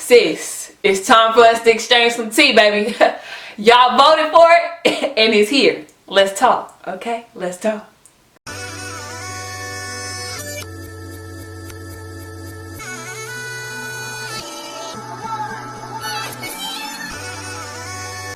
Sis, it's time for us to exchange some tea, baby. Y'all voted for it and it's here. Let's talk, okay? Let's talk.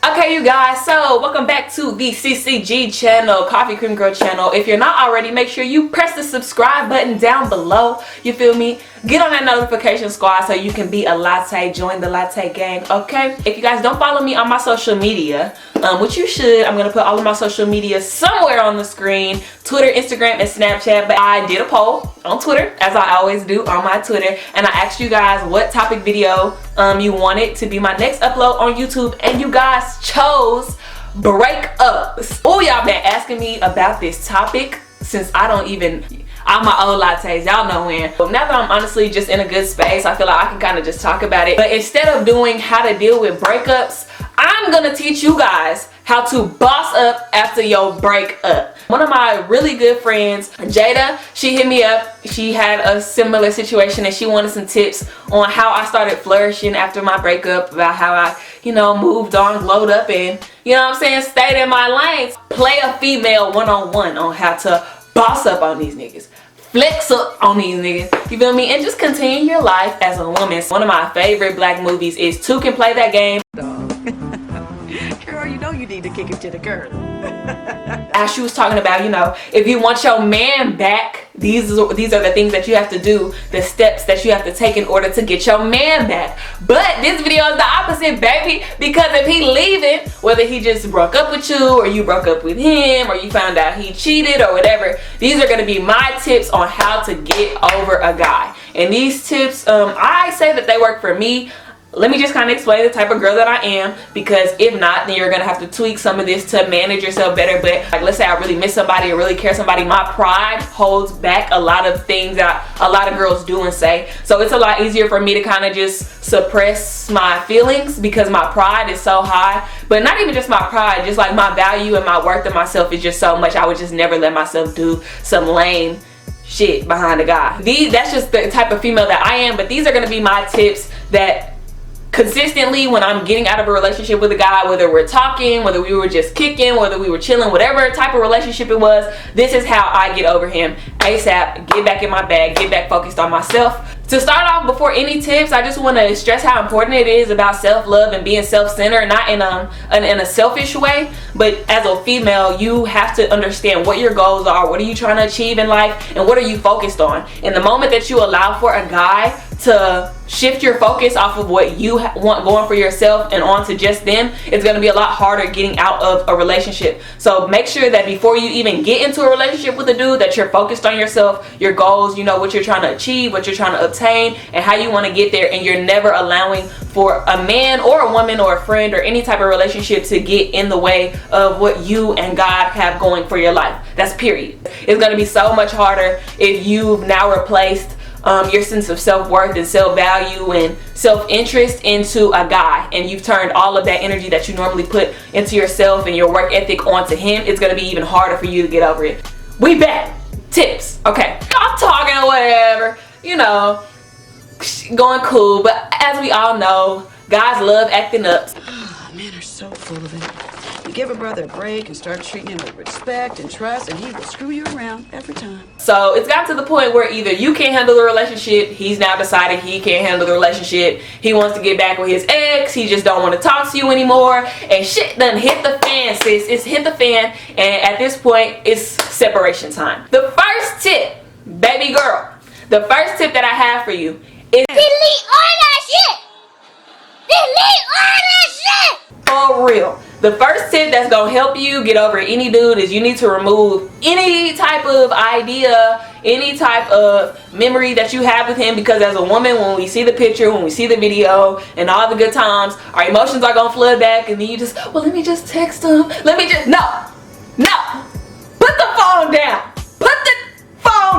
Okay, you guys, so welcome back to the CCG channel, Coffee Cream Girl channel. If you're not already, make sure you press the subscribe button down below. You feel me? Get on that notification squad so you can be a latte, join the latte gang, okay? If you guys don't follow me on my social media, which you should, I'm gonna put all of my social media somewhere on the screen, Twitter, Instagram, and Snapchat. But I did a poll on Twitter, as I always do on my Twitter, and I asked you guys what topic video you wanted to be my next upload on YouTube, and you guys chose breakups. Oh, y'all been asking me about this topic since all my old lattes, y'all know when. But now that I'm honestly just in a good space, I feel like I can kind of just talk about it. But instead of doing how to deal with breakups, I'm gonna teach you guys how to boss up after your breakup. One of my really good friends, Jada, she hit me up. She had a similar situation and she wanted some tips on how I started flourishing after my breakup, about how I, moved on, glowed up, and, stayed in my lanes. Play a female one-on-one on how to boss up on these niggas, flex up on these niggas, you feel me, and just continue your life as a woman. One of my favorite black movies is Two Can Play That Game. Girl, you know you need to kick it to the curb. As she was talking about, if you want your man back, these are the things that you have to do, the steps that you have to take in order to get your man back. But this video is the opposite, baby, because if he leaving, whether he just broke up with you, or you broke up with him, or you found out he cheated or whatever, these are going to be my tips on how to get over a guy. And these tips, I say that they work for me. Let me just kind of explain the type of girl that I am, because if not, then you're gonna have to tweak some of this to manage yourself better. But like, let's say I really miss somebody or really care somebody, my pride holds back a lot of things that a lot of girls do and say. So it's a lot easier for me to kind of just suppress my feelings because my pride is so high. But not even just my pride, just like my value and my worth of myself is just so much. I would just never let myself do some lame shit behind a guy. That's just the type of female that I am. But these are gonna be my tips that consistently, when I'm getting out of a relationship with a guy, whether we're talking, whether we were just kicking, whether we were chilling, whatever type of relationship it was, this is how I get over him ASAP, get back in my bag, get back focused on myself. To start off, before any tips, I just want to stress how important it is about self-love and being self-centered, not in a selfish way, but as a female, you have to understand what your goals are, what are you trying to achieve in life, and what are you focused on. And the moment that you allow for a guy to shift your focus off of what you want going for yourself and onto just them, it's going to be a lot harder getting out of a relationship. So make sure that before you even get into a relationship with a dude, that you're focused on yourself, your goals, what you're trying to achieve, what you're trying to obtain, and how you want to get there. And you're never allowing for a man or a woman or a friend or any type of relationship to get in the way of what you and God have going for your life. That's period. It's going to be so much harder if you've now replaced your sense of self-worth and self-value and self-interest into a guy, and you've turned all of that energy that you normally put into yourself and your work ethic onto him. It's going to be even harder for you to get over it. We back. Tips. Okay, I'm talking or whatever, going cool, but as we all know, guys love acting up. Men are so full of it. You give a brother a break and start treating him with respect and trust, and he will screw you around every time. So it's got to the point where either you can't handle the relationship, he's now decided he can't handle the relationship, he wants to get back with his ex, he just don't want to talk to you anymore, and shit done hit the fan, sis. It's hit the fan, and at this point, it's separation time. The first tip, baby girl, the first tip that I have for you is delete all that shit! Delete all that shit! For real. The first tip that's gonna help you get over any dude is you need to remove any type of idea, any type of memory that you have with him, because as a woman, when we see the picture, when we see the video and all the good times, our emotions are gonna flood back, and then you just, well, let me just text him, no, put the phone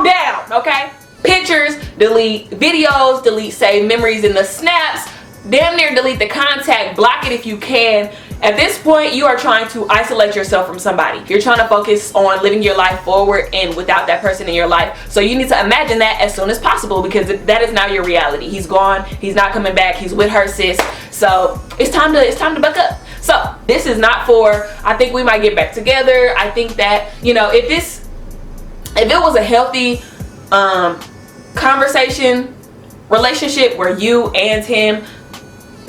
down, okay? Pictures, delete videos, delete saved memories in the snaps, damn near delete the contact, block it if you can. At this point, you are trying to isolate yourself from somebody. You're trying to focus on living your life forward and without that person in your life. So you need to imagine that as soon as possible, because that is now your reality. He's gone, he's not coming back, he's with her sis. So it's time to buck up. So this is not for, I think we might get back together. I think that, you know, if it was a healthy conversation, relationship where you and him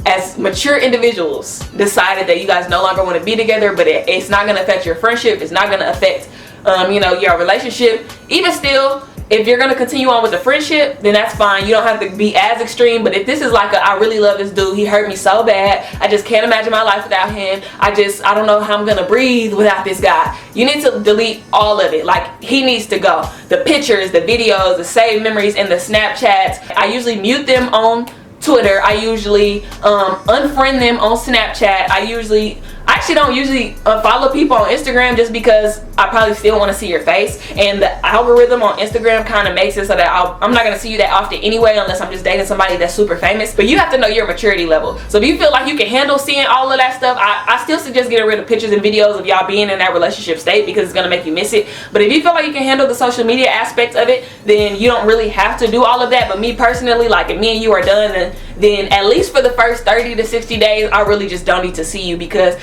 as mature individuals decided that you guys no longer want to be together, but it's not going to affect your friendship, it's not going to affect you know, your relationship, even still, if you're going to continue on with the friendship, then that's fine. You don't have to be as extreme. But if this is like I really love this dude, he hurt me so bad, I just can't imagine my life without him, I don't know how I'm going to breathe without this guy, you need to delete all of it. Like, he needs to go. The pictures, the videos, the saved memories, and the Snapchats, I usually mute them on Twitter. I usually unfriend them on Snapchat. I actually don't usually follow people on Instagram, just because I probably still want to see your face, and the algorithm on Instagram kind of makes it so that I'm not going to see you that often anyway, unless I'm just dating somebody that's super famous. But you have to know your maturity level. So if you feel like you can handle seeing all of that stuff, I still suggest getting rid of pictures and videos of y'all being in that relationship state, because it's going to make you miss it. But if you feel like you can handle the social media aspect of it, then you don't really have to do all of that. But me personally, like, if me and you are done, then at least for the first 30 to 60 days, I really just don't need to see you, because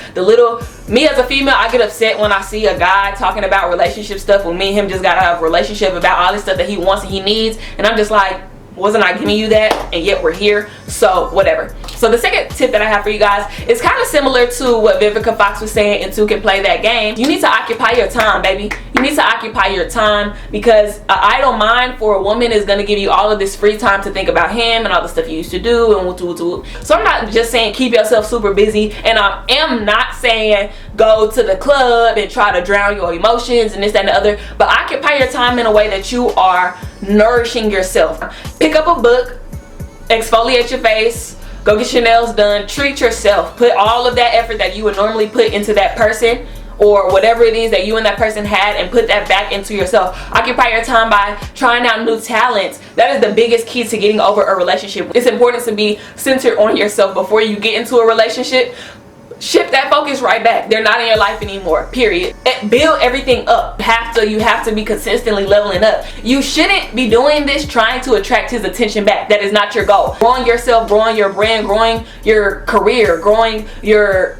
me as a female, I get upset when I see a guy talking about relationship stuff when me and him just got out of a relationship about all this stuff that he wants and he needs, and I'm just like, wasn't I giving you that? And yet we're here. So whatever. So the second tip that I have for you guys is kind of similar to what Vivica Fox was saying in Two Can Play That Game. You need to occupy your time, baby. You need to occupy your time, because an idle mind for a woman is going to give you all of this free time to think about him and all the stuff you used to do and woo. So I'm not just saying keep yourself super busy, and I am not saying go to the club and try to drown your emotions and this, that, and the other, but occupy your time in a way that you are nourishing yourself. Pick up a book, exfoliate your face, go get your nails done, treat yourself. Put all of that effort that you would normally put into that person, or whatever it is that you and that person had, and put that back into yourself. Occupy your time by trying out new talents. That is the biggest key to getting over a relationship. It's important to be centered on yourself before you get into a relationship. Shift that focus right back. They're not in your life anymore, period. Build everything up. You have to be consistently leveling up. You shouldn't be doing this trying to attract his attention back. That is not your goal. Growing yourself, growing your brand, growing your career, growing your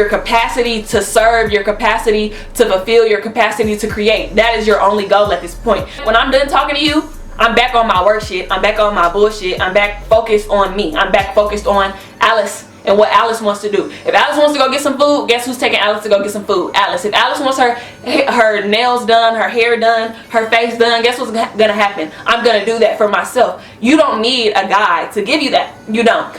capacity to serve, your capacity to fulfill, your capacity to create. That is your only goal at this point. When I'm done talking to you, I'm back on my work shit. I'm back on my bullshit. I'm back focused on me. I'm back focused on Alice and what Alice wants to do. If Alice wants to go get some food, guess who's taking Alice to go get some food? Alice. If Alice wants her nails done, her hair done, her face done, guess what's gonna happen? I'm gonna do that for myself. You don't need a guy to give you that. You don't.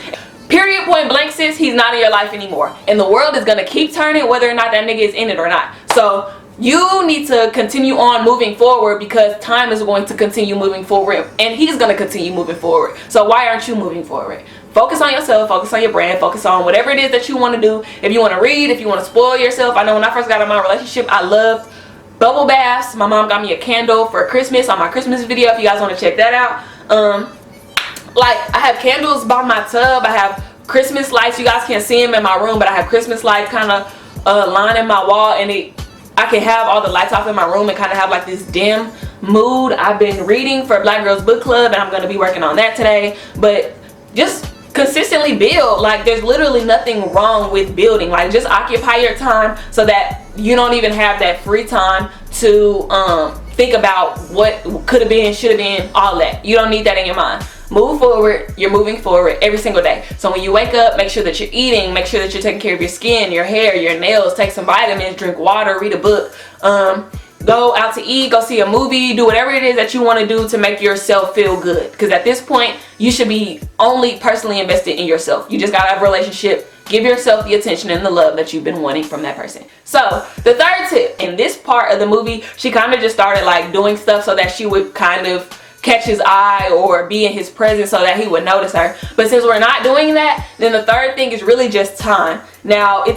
Period, point blank, sis, he's not in your life anymore. And the world is gonna keep turning whether or not that nigga is in it or not. So you need to continue on moving forward, because time is going to continue moving forward, and he's going to continue moving forward. So why aren't you moving forward? Focus on yourself, focus on your brand, focus on whatever it is that you want to do. If you want to read, if you want to spoil yourself. I know when I first got in my relationship, I loved bubble baths. My mom got me a candle for Christmas on my Christmas video, if you guys want to check that out. Like, I have candles by my tub. I have Christmas lights. You guys can't see them in my room, but I have Christmas lights kind of lining my wall, and I can have all the lights off in my room and kind of have like this dim mood. I've been reading for Black Girls Book Club, and I'm going to be working on that today. But just consistently build. Like, there's literally nothing wrong with building. Like, just occupy your time so that you don't even have that free time to think about what could have been, should have been, all that. You don't need that in your mind. Move forward. You're moving forward every single day. So when you wake up, make sure that you're eating, make sure that you're taking care of your skin, your hair, your nails, take some vitamins, drink water, read a book, go out to eat, go see a movie, do whatever it is that you want to do to make yourself feel good. Because at this point, you should be only personally invested in yourself. You just gotta have a relationship. Give yourself the attention and the love that you've been wanting from that person. So the third tip, in this part of the movie, she kind of just started like doing stuff so that she would kind of catch his eye or be in his presence so that he would notice her. But since we're not doing that, then the third thing is really just time. Now, they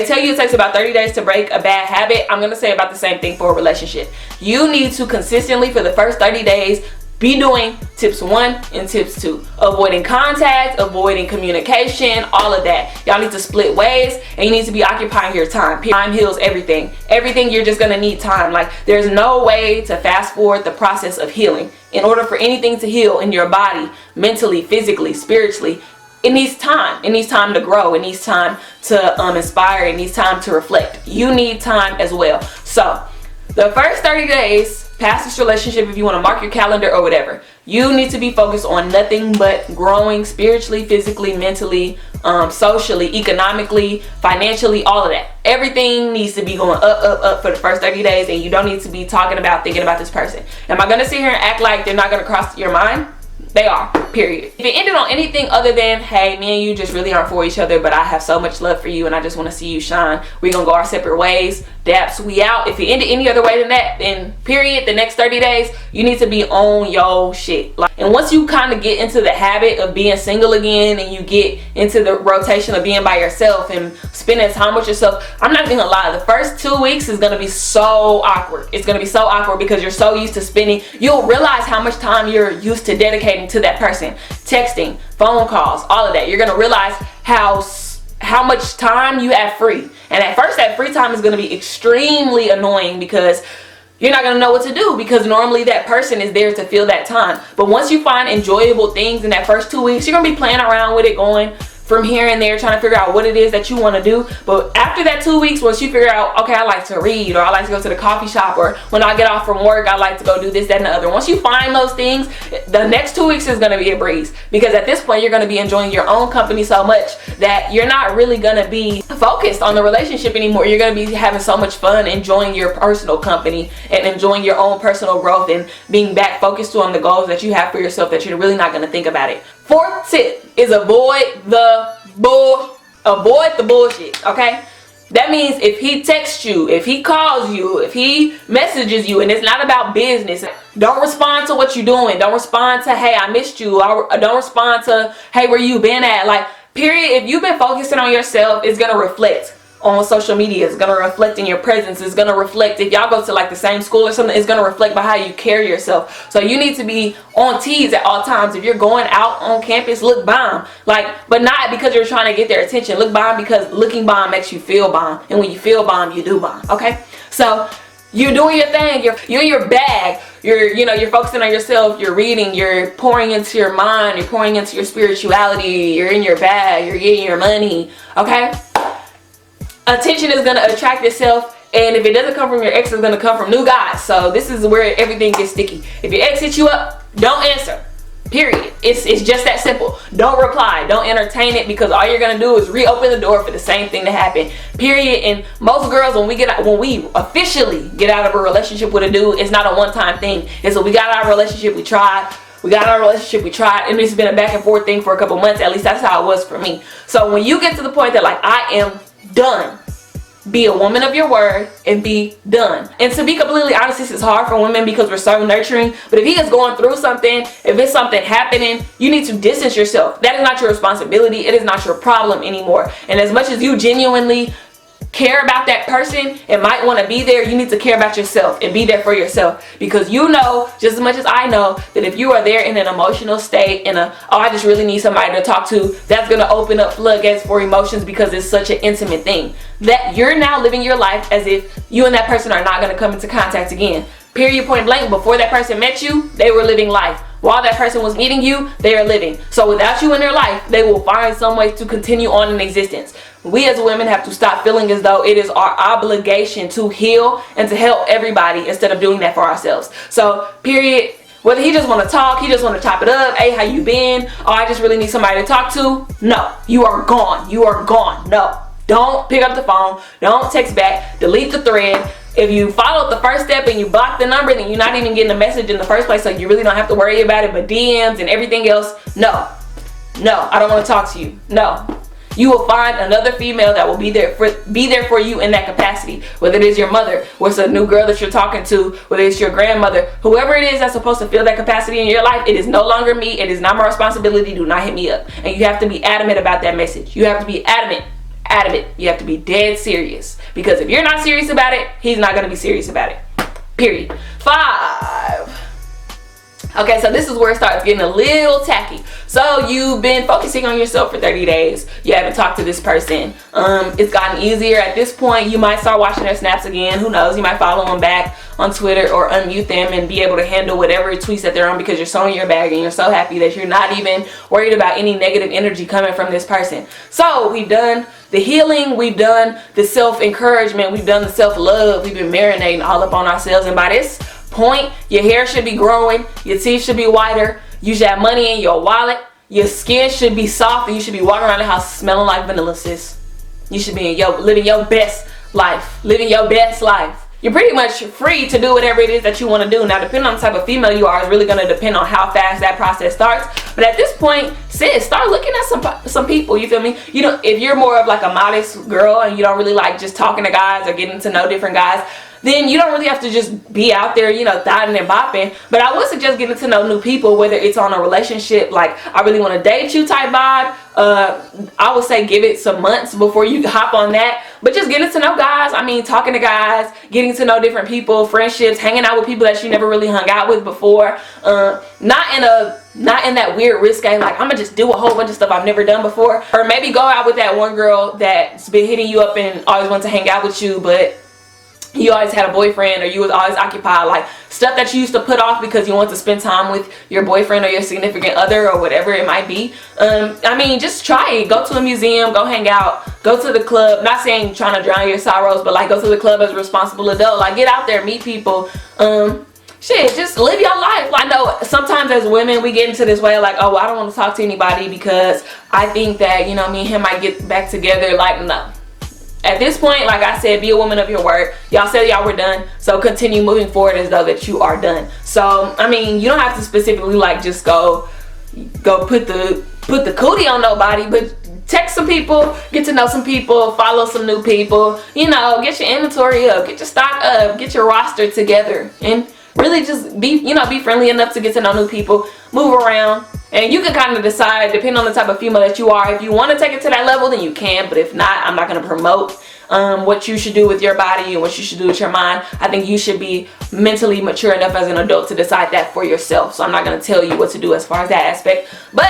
tell you it takes about 30 days to break a bad habit. I'm going to say about the same thing for a relationship. You need to consistently, for the first 30 days, be doing tips 1 and tips 2. Avoiding contact, avoiding communication, all of that. Y'all need to split ways, and you need to be occupying your time. Time heals everything. Everything, you're just gonna need time. Like, there's no way to fast forward the process of healing. In order for anything to heal in your body, mentally, physically, spiritually, it needs time. It needs time to grow. It needs time to inspire. It needs time to reflect. You need time as well. So the first 30 days past this relationship, if you want to mark your calendar or whatever, you need to be focused on nothing but growing spiritually, physically, mentally, socially, economically, financially, all of that. Everything needs to be going up for the first 30 days, and you don't need to be thinking about this person. Am I going to sit here and act like they're not going to cross your mind? They are, period. If it ended on anything other than, hey, me and you just really aren't for each other, but I have so much love for you and I just want to see you shine, we're gonna go our separate ways, daps, we out. If it ended any other way than that, then period, the next 30 days, you need to be on your shit. And once you kind of get into the habit of being single again, and you get into the rotation of being by yourself and spending time with yourself, I'm not even gonna lie, the first 2 weeks is gonna be so awkward. It's gonna be so awkward because you're so used to spending, you'll realize how much time you're used to dedicating to that person. Texting, phone calls, all of that. You're gonna realize how much time you have free. And at first, that free time is gonna be extremely annoying because you're not gonna know what to do, because normally that person is there to fill that time. But once you find enjoyable things in that first 2 weeks, you're gonna be playing around with it, going from here and there, trying to figure out what it is that you want to do. But after that 2 weeks, once you figure out, okay, I like to read, or I like to go to the coffee shop, or when I get off from work, I like to go do this, that, and the other. Once you find those things, the next 2 weeks is going to be a breeze, because at this point, you're going to be enjoying your own company so much that you're not really going to be focused on the relationship anymore. You're going to be having so much fun enjoying your personal company and enjoying your own personal growth and being back focused on the goals that you have for yourself, that you're really not going to think about it. 4th tip is avoid the bullshit, okay? That means if he texts you, if he calls you, if he messages you, and it's not about business, don't respond to what you're doing. Don't respond to, hey, I missed you. Don't respond to, hey, where you been at? Like, period. If you've been focusing on yourself, it's gonna reflect on social media. It's gonna reflect in your presence. It's gonna reflect if y'all go to like the same school or something. It's gonna reflect by how you carry yourself. So you need to be on T's at all times. If you're going out on campus, look bomb. Like, but not because you're trying to get their attention. Look bomb because looking bomb makes you feel bomb, and when you feel bomb, you do bomb. Okay, so you're doing your thing. You're in your bag. You're focusing on yourself. You're reading. You're pouring into your mind. You're pouring into your spirituality. You're in your bag. You're getting your money. Okay. Attention is going to attract itself, and if it doesn't come from your ex, it's going to come from new guys. So this is where everything gets sticky. If your ex hits you up, don't answer. Period. It's just that simple. Don't reply. Don't entertain it, because all you're going to do is reopen the door for the same thing to happen. Period. And most girls, when we officially get out of a relationship with a dude, it's not a one-time thing. It's we got our relationship, we tried. We got our relationship, we tried, and it's been a back and forth thing for a couple months. At least that's how it was for me. So when you get to the point that, like, I am done, be a woman of your word and be done. And to be completely honest, this is hard for women because we're so nurturing. But if he is going through something, if it's something happening, you need to distance yourself. That is not your responsibility. It is not your problem anymore. And as much as you genuinely care about that person and might want to be there, you need to care about yourself and be there for yourself, because you know just as much as I know that if you are there in an emotional state, in I just really need somebody to talk to, that's going to open up floodgates for emotions, because it's such an intimate thing that you're now living your life as if you and that person are not going to come into contact again. Period, point blank. Before that person met you, they were living life. While that person was meeting you, they are living. So without you in their life, they will find some way to continue on in existence. We as women have to stop feeling as though it is our obligation to heal and to help everybody instead of doing that for ourselves. So period. Whether he just want to talk, he just want to chop it up, hey, how you been? Oh, I just really need somebody to talk to. No, you are gone. You are gone. No, don't pick up the phone. Don't text back. Delete the thread. If you followed the first step and you block the number, then you're not even getting a message in the first place, so you really don't have to worry about it. But DMs and everything else, no, I don't want to talk to you. No, you will find another female that will be there for you in that capacity. Whether it is your mother, whether it's a new girl that you're talking to, whether it's your grandmother, whoever it is that's supposed to fill that capacity in your life, it is no longer me. It is not my responsibility. Do not hit me up. And you have to be adamant about that message. You have to be adamant. You have to be dead serious, because if you're not serious about it, he's not going to be serious about it. Period. 5. Okay, so this is where it starts getting a little tacky. So you've been focusing on yourself for 30 days. You haven't talked to this person. It's gotten easier at this point. You might start watching their snaps again. Who knows? You might follow them back on Twitter or unmute them and be able to handle whatever tweets that they're on because you're so in your bag and you're so happy that you're not even worried about any negative energy coming from this person. So we've done the healing. We've done the self-encouragement. We've done the self-love. We've been marinating all up on ourselves. And by this point, your hair should be growing, your teeth should be whiter, you should have money in your wallet, your skin should be soft, and you should be walking around the house smelling like vanilla, sis. You should be living your best life. Living your best life. You're pretty much free to do whatever it is that you want to do. Now, depending on the type of female you are, is really going to depend on how fast that process starts. But at this point, sis, start looking at some people, you feel me? You know, if you're more of like a modest girl and you don't really like just talking to guys or getting to know different guys, then you don't really have to just be out there, you know, thotting and bopping. But I would suggest getting to know new people, whether it's on a relationship, like I really want to date you type vibe. I would say give it some months before you hop on that. But just getting to know guys, I mean, talking to guys, getting to know different people, friendships, hanging out with people that you never really hung out with before. Not in that weird risque, like I'm gonna just do a whole bunch of stuff I've never done before. Or maybe go out with that one girl that's been hitting you up and always wants to hang out with you, but you always had a boyfriend or you was always occupied, like stuff that you used to put off because you want to spend time with your boyfriend or your significant other or whatever it might be. I mean, just try it. Go to a museum, go hang out, go to the club. Not saying trying to drown your sorrows, but like go to the club as a responsible adult. Like get out there, meet people. Shit, just live your life. I know sometimes as women we get into this way like, oh, I don't want to talk to anybody because I think that, you know, me and him might get back together. Like, no. At this point, like I said, be a woman of your word. Y'all said y'all were done, so continue moving forward as though that you are done. So, I mean, you don't have to specifically like just go put the cootie on nobody, but text some people, get to know some people, follow some new people, you know, get your inventory up, get your stock up, get your roster together, and really just be friendly enough to get to know new people, move around. And you can kind of decide, depending on the type of female that you are, if you want to take it to that level, then you can. But if not, I'm not going to promote what you should do with your body and what you should do with your mind. I think you should be mentally mature enough as an adult to decide that for yourself. So I'm not going to tell you what to do as far as that aspect. But,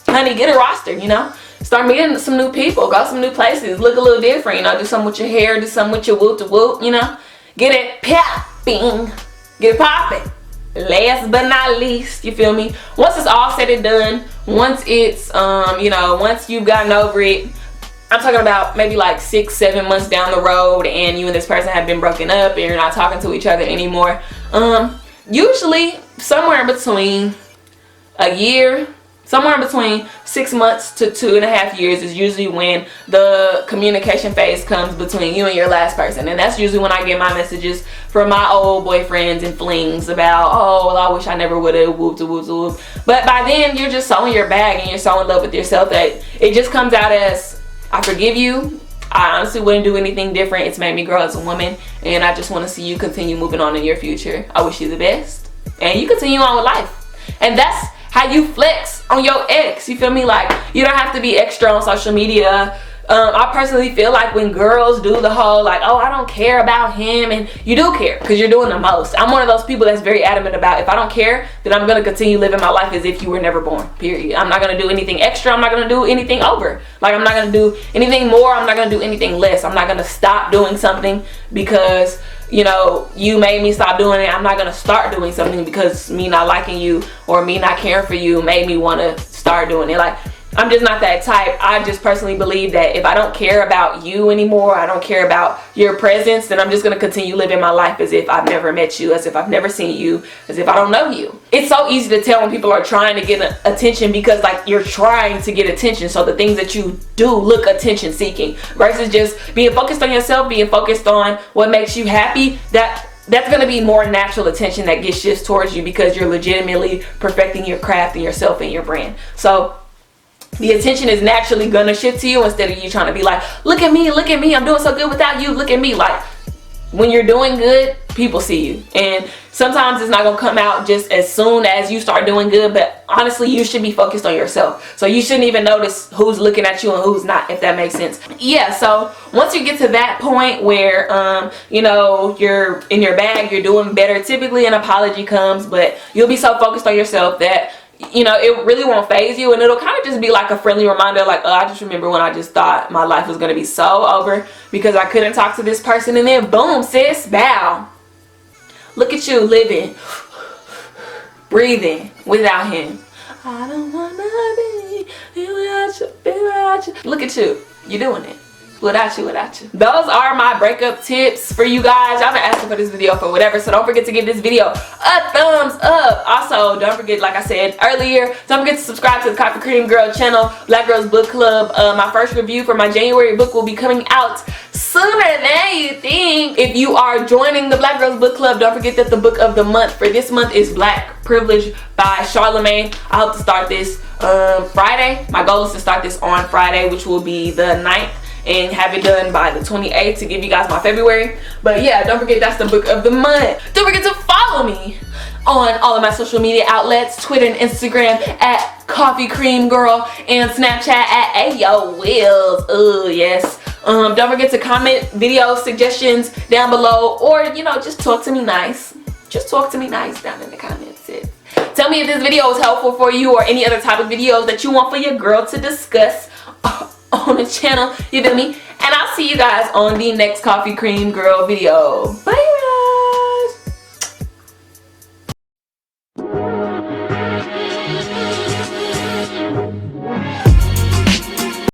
honey, get a roster, you know. Start meeting some new people. Go some new places. Look a little different, you know. Do something with your hair. Do something with your whoop-to-whoop, you know. Get it popping. Get it popping. Last but not least, you feel me, once it's all said and done, once it's you know, once you've gotten over it, I'm talking about maybe like 6-7 months down the road and you and this person have been broken up and you're not talking to each other anymore, usually somewhere in between a year, somewhere in between 6 months to 2.5 years is usually when the communication phase comes between you and your last person. And that's usually when I get my messages from my old boyfriends and flings about, oh, well, I wish I never would have whooped. But by then you're just so in your bag and you're so in love with yourself that it just comes out as, I forgive you. I honestly wouldn't do anything different. It's made me grow as a woman and I just want to see you continue moving on in your future. I wish you the best and you continue on with life. And that's how you flex on your ex, you feel me? Like, you don't have to be extra on social media. I personally feel like when girls do the whole like, oh, I don't care about him, and you do care because you're doing the most. I'm one of those people that's very adamant about, if I don't care, then I'm going to continue living my life as if you were never born, period. I'm not going to do anything extra. I'm not going to do anything over. Like, I'm not going to do anything more. I'm not going to do anything less. I'm not going to stop doing something because, you know, you made me stop doing it. I'm not going to start doing something because me not liking you or me not caring for you made me want to start doing it. Like, I'm just not that type. I just personally believe that if I don't care about you anymore, I don't care about your presence, then I'm just going to continue living my life as if I've never met you, as if I've never seen you, as if I don't know you. It's so easy to tell when people are trying to get attention because, like, you're trying to get attention. So the things that you do look attention seeking versus just being focused on yourself, being focused on what makes you happy. That's going to be more natural attention that gets shifted towards you because you're legitimately perfecting your craft and yourself and your brand. So the attention is naturally going to shift to you instead of you trying to be like, look at me, I'm doing so good without you, look at me. Like, when you're doing good, people see you. And sometimes it's not gonna come out just as soon as you start doing good, but honestly, you should be focused on yourself. So you shouldn't even notice who's looking at you and who's not, if that makes sense. Yeah, so once you get to that point where you know, you're in your bag, you're doing better, typically an apology comes, but you'll be so focused on yourself that, you know, it really won't phase you, and it'll kind of just be like a friendly reminder, like, oh, I just remember when I just thought my life was gonna be so over because I couldn't talk to this person, and then boom, sis, bow. Look at you living, breathing without him. I don't wanna be without you. Look at you, you're doing it. Without you. Those are my breakup tips for you guys. Y'all been asking for this video for whatever, so don't forget to give this video a thumbs up. Also, don't forget, like I said earlier, don't forget to subscribe to the Coffee Cream Girl channel, Black Girls Book Club. My first review for my January book will be coming out sooner than you think. If you are joining the Black Girls Book Club, don't forget that the book of the month for this month is Black Privilege by Charlemagne. I hope to start this Friday. My goal is to start this on Friday, which will be the 9th, and have it done by the 28th to give you guys my February. But yeah, don't forget that's the book of the month. Don't forget to follow me on all of my social media outlets, Twitter and Instagram at CoffeeCreamGirl, and Snapchat at AyoWills. Oh yes. Don't forget to comment video suggestions down below, or you know, just talk to me nice. Just talk to me nice down in the comments. Tell me if this video was helpful for you, or any other type of videos that you want for your girl to discuss on the channel, you feel me? And I'll see you guys on the next Coffee Cream Girl video. Bye.